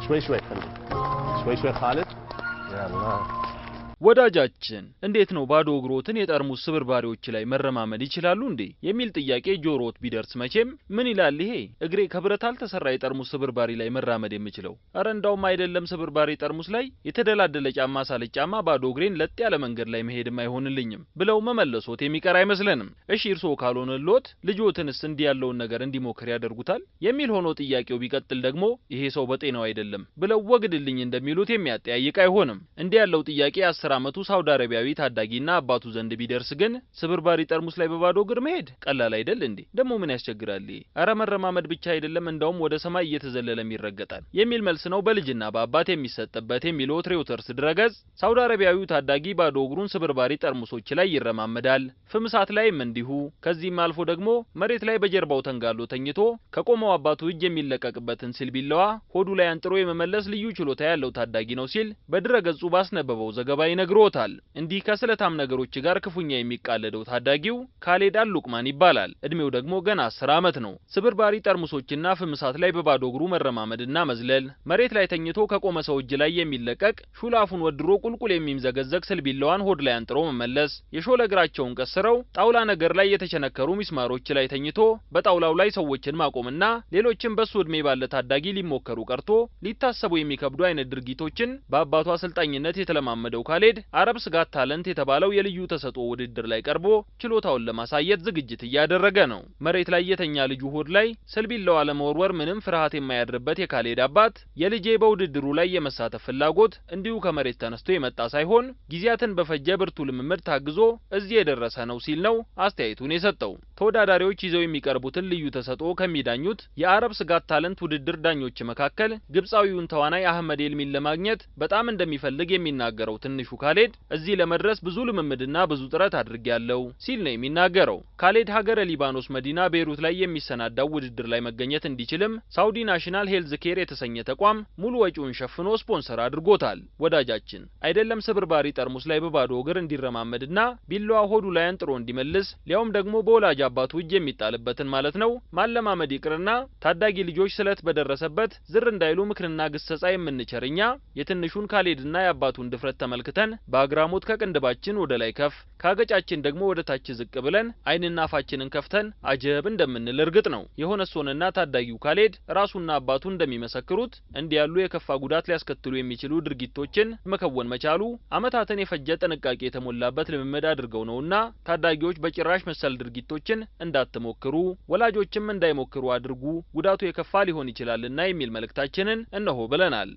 شوي شوي خلي شوي شوي خالد يلا ወዳጃችን እንዴት ነው ባዶ እግሮትን የጠርሙስ ስብርባሪዎች ላይ መረማመድ ይችላሉ እንዴ የሚል ጥያቄ ጆሮት ቢደርስ መቼም ምን ይላል ይሄ እግሬ ከብረት አልተሰራ የጠርሙስ ስብርባሪ ላይ መራመድ የምችለው አረ እንዳውም አይደለም ስብርባሪ ጠርሙስ ላይ የተደላደለ ጫማ ሳልጫማ ባዶ እግሬን ለጥ ያለ መንገድ ላይ መሄድም አይሆንልኝም ብለው መመለሶት የሚቀር አይመስልንም እሺ እርሶ ካልሆነሎት ልጆትንስ እንዲህ ያለውን ነገር እንዲሞክር ያደርጉታል የሚል ሆኖ ጥያቄው ቢቀጥል ደግሞ ይሄ ሰው በጤናው አይደለም ብለው ወግድልኝ እንደሚሉት የሚያጠያይቅ አይሆንም እንዲህ ያለው ጥያቄ 10 ዓመቱ ሳውዲ አረቢያዊ ታዳጊና አባቱ ዘንድ ቢደርስ ግን ስብርባሪ ጠርሙስ ላይ በባዶ እግር መሄድ ቀላል አይደል እንዴ ደሞ ምን ያስቸግራል አረ መረማመድ ብቻ አይደለም እንዳውም ወደ ሰማይ እየተዘለለም ይረገጣል የሚል መልስ ነው በልጅና በአባት የሚሰጥበት የሚለው ሬውተርስ ድረገጽ ሳውዲ አረቢያዊው ታዳጊ ባዶ እግሩን ስብርባሪ ጠርሙሶች ላይ ይረማመዳል ፍምሳት ላይም እንዲሁ ከዚህም አልፎ ደግሞ መሬት ላይ በጀርባው ተንጋሎ ተኝቶ ከቆመው አባቱ እጅ የሚለቀቅበትን ሲልቢላዋ ሆዱ ላይ አንጥሮ የመመለስ ልዩ ችሎታ ያለው ታዳጊ ነው ሲል በድረገጹ ባስነበበው ዘገባ ይነግሮታል እንዲህ ከስለታም ነገሮች ጋር ክፉኛ የሚቃለደው ታዳጊው ካሌድ አልሉቅማን ይባላል እድሜው ደግሞ ገና 10 ዓመት ነው ስብርባሪ ጠርሙሶችና ፍምሳት ላይ በባዶ እግሩ መረማመድና መዝለል መሬት ላይ ተኝቶ ከቆመ ሰው እጅ ላይ የሚለቀቅ ሹላፉን ወድሮ ቁልቁል የሚምዘገዘግ ስልቢላዋን ሆድ ላይ አንጥሮ መመለስ የሾለ እግራቸውን ቀስረው ጣውላ ነገር ላይ የተቸነከሩ ሚስማሮች ላይ ተኝቶ በጣውላው ላይ ሰዎችን ማቆምና ሌሎችም በሱ እድሜ ባለ ታዳጊ ሊሞከሩ ቀርቶ ሊታሰቡ የሚከብዱ አይነት ድርጊቶችን በአባቱ አሰልጣኝነት የተለማመደው ካሌድ አረብስ ጋት ታለንት የተባለው የልዩ ተሰጥኦ ውድድር ላይ ቀርቦ ችሎታውን ለማሳየት ዝግጅት እያደረገ ነው መሬት ላይ የተኛ ልጁ ሆድ ላይ ስልቢላዋ ለመወርወር ምንም ፍርሃት የማያድርበት የካሌድ አባት የልጄ በውድድሩ ላይ የመሳተፍ ፍላጎት እንዲሁ ከመሬት ተነስቶ የመጣ ሳይሆን ጊዜያትን በፈጀ ብርቱ ልምምድ ታግዞ እዚህ የደረሰ ነው ሲል ነው አስተያየቱን የሰጠው ተወዳዳሪዎች ይዘው የሚቀርቡትን ልዩ ተሰጥኦ ከሚዳኙት የአረብስ ጋት ታለንት ውድድር ዳኞች መካከል ግብጻዊውን ተዋናይ አህመድ ኤልሚን ለማግኘት በጣም እንደሚፈልግ የሚናገረው ትንሹ ካሌድ እዚህ ለመድረስ ብዙ ልምምድና ብዙ ጥረት አድርጌያለሁ ሲል ነው የሚናገረው ካሌድ ሀገረ ሊባኖስ መዲና ቤይሩት ላይ የሚሰናዳው ውድድር ላይ መገኘት እንዲችልም ሳውዲ ናሽናል ሄልዝ ኬር የተሰኘ ተቋም ሙሉ ወጪውን ሸፍኖ ስፖንሰር አድርጎታል ወዳጃችን አይደለም ስብርባሪ ጠርሙስ ላይ በባዶ እግር እንዲረማመድና ቢላዋ ሆዱ ላይ አንጥሮ እንዲመልስ ሊያውም ደግሞ በወላጅ አባቱ እጅ የሚጣልበትን ማለት ነው ማለማመድ ይቅርና ታዳጊ ልጆች ስለት በደረሰበት ዝር እንዳይሉ ምክርና ግሰጻ የምንቸርኛ የትንሹን ካሌድና የአባቱን ድፍረት ተመልክተን በአግራሞት ከቅንድባችን ወደ ላይ ከፍ ካገጫችን ደግሞ ወደ ታች ዝቅ ብለን አይንና አፋችንን ከፍተን አጀብ እንደምንል እርግጥ ነው የሆነሶንና ታዳጊው ካሌድ ራሱና አባቱ እንደሚመሰክሩት እንዲያሉ የከፋ ጉዳት ሊያስከትሉ የሚችሉ ድርጊቶችን መከወን መቻሉ አመታትን የፈጀ ጥንቃቄ የተሞላበት ልምምድ አድርገው ነውና ታዳጊዎች በጭራሽ መሰል ድርጊቶችን እንዳትሞክሩ ወላጆችም እንዳይሞክሩ አድርጉ ጉዳቱ የከፋ ሊሆን ይችላልና የሚል መልእክታችንን እነሆ ብለናል